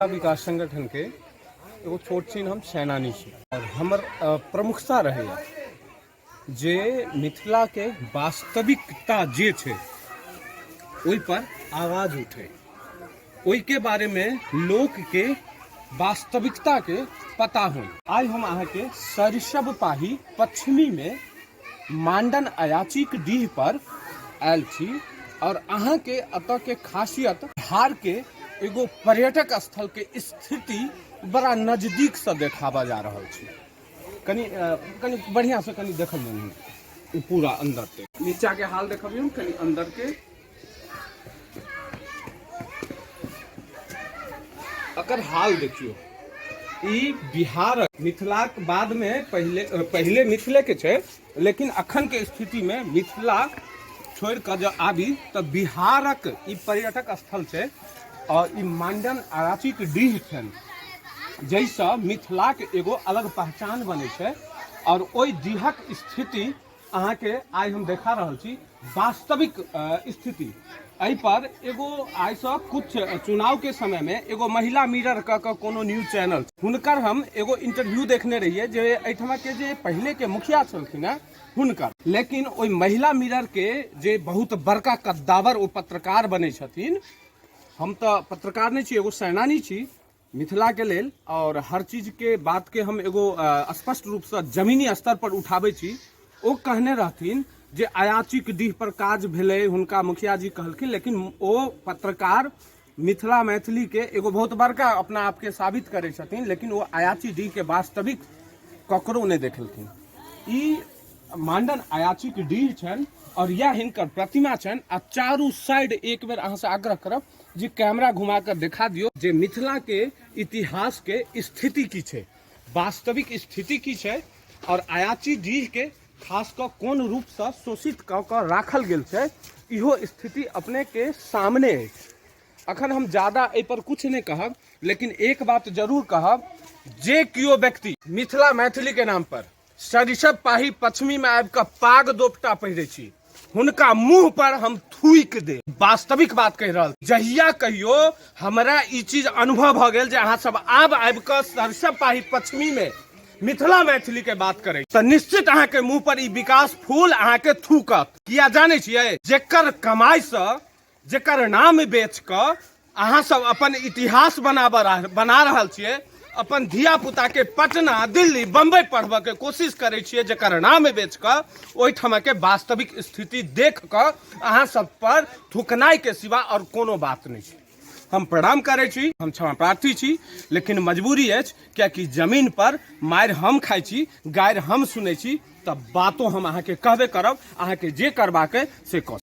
विकास संगठन के एगो छोट छीन हम सेनानी छी और हमर प्रमुखता रहे जे मिथिला के वास्तविकता जे छे ओई पर आवाज उठे, ओई के बारे में लोक के वास्तविकता के पता हो। आज हम अहाँ के सरिसब पाही पश्चिमी में मांडन अयाचीक डीह पर आयल छी और अहाँ के अत के खासियत बिहार के एगो पर्यटक स्थल के स्थिति बड़ा नजदीक से देखावा जा रहा है। कनी बढ़िया से कनी देखल नहीं पूरा अंदर के नीचा के हाल देखबियौ, कनी अंदर के अकर हाल देखियो। ई बिहार मिथिला के बाद में पहले मिथिले के छे, लेकिन अखन के स्थिति में मिथिला छोड़ कर जब आबी तो बिहारक ई पर्यटक स्थल छे और ई मांडन अयाचीक डीह छन जैसा मिथिला के एगो अलग पहचान बने छे। और ओई डीहक स्थिति अहाँ के आज हम देखा रहल छी वास्तविक स्थिति। एहि पर एगो आज से कुछ चुनाव के समय में एगो महिला मिरर का कोनो न्यूज चैनल हुनकर हम एगो इंटरव्यू देखने रहिए जे एठमा के जे पहले के मुखिया छलखिन हुनकर, लेकिन ओई महिला मिरर के जे बहुत बड़का कद्दावर ओ पत्रकार बने छथिन। हम तो पत्रकार नहीं छी, एगो सेनानी छी मिथिला के लेल और हर चीज के बात के हम एगो स्पष्ट रूप से जमीनी स्तर पर उठाबै छी। ओ कहने रहथिन जे अयाचीक डीह पर काज भेलै, हुनका मुखिया जी कहलखिन, लेकिन ओ पत्रकार मिथिला मैथिली के एगो बहुत बड़का अपना आप के साबित करे छथिन, लेकिन वो अयाची डीह के वास्तविक ककरो नहीं देखलखिन। ई मांडन अयाचीक डीह छन और यह हिनकर प्रतिमा छन। आ चारू साइड एक बेर अहाँ से आग्रह करब जे कैमरा घुमा कर दिखा दियो जे मिथिला के इतिहास के स्थिति की छे, वास्तविक स्थिति की छे और अयाची डीह के खास कर कोन रूप से शोषित क राखल गेल छे, इहो स्थिति अपने के सामने है। अखन हम ज्यादा ए पर कुछ नहीं कहब, लेकिन एक बात जरूर कहब, जे कियो व्यक्ति मिथिला मैथिली के नाम पर सरिसब पाही पश्चिमी में आबि के पाग दोपटा पहिरे छी, हुनका मुंह पर हम थूक दे। वास्तविक बात कह रहा, जहिया कहियो हमरा ई चीज अनुभव भ गेल जे अहाँ सब आबि के सरिसब पाही पश्चिमी में मिथिला मैथिली के बात करे तो निश्चित अहाँ के मुंह पर ई विकास फूल अहाँ के थूकत। किया जाने छियै, जेकर कमाई से जेकर नाम बेच के अहाँ सब अपन इतिहास बना रहल छियै, अपन धिया पुता के पटना दिल्ली बम्बई पढ़बे के कोशिश करे छियै, जेकर नाम बेच कर ओहिठाम के वास्तविक स्थिति देख कर अहाँ सब पर थुकनाई के सिवा और कोनो बात नहीं छै। हम प्रणाम करे छी, हम क्षमा प्रार्थी छी, लेकिन मजबूरी अछि, कियाकि जमीन पर मार हम खाई छी, गायर हम सुनै छी, तब बातों हम अहाँ के कहबे करब, अहाँ के जे करबाके से कर।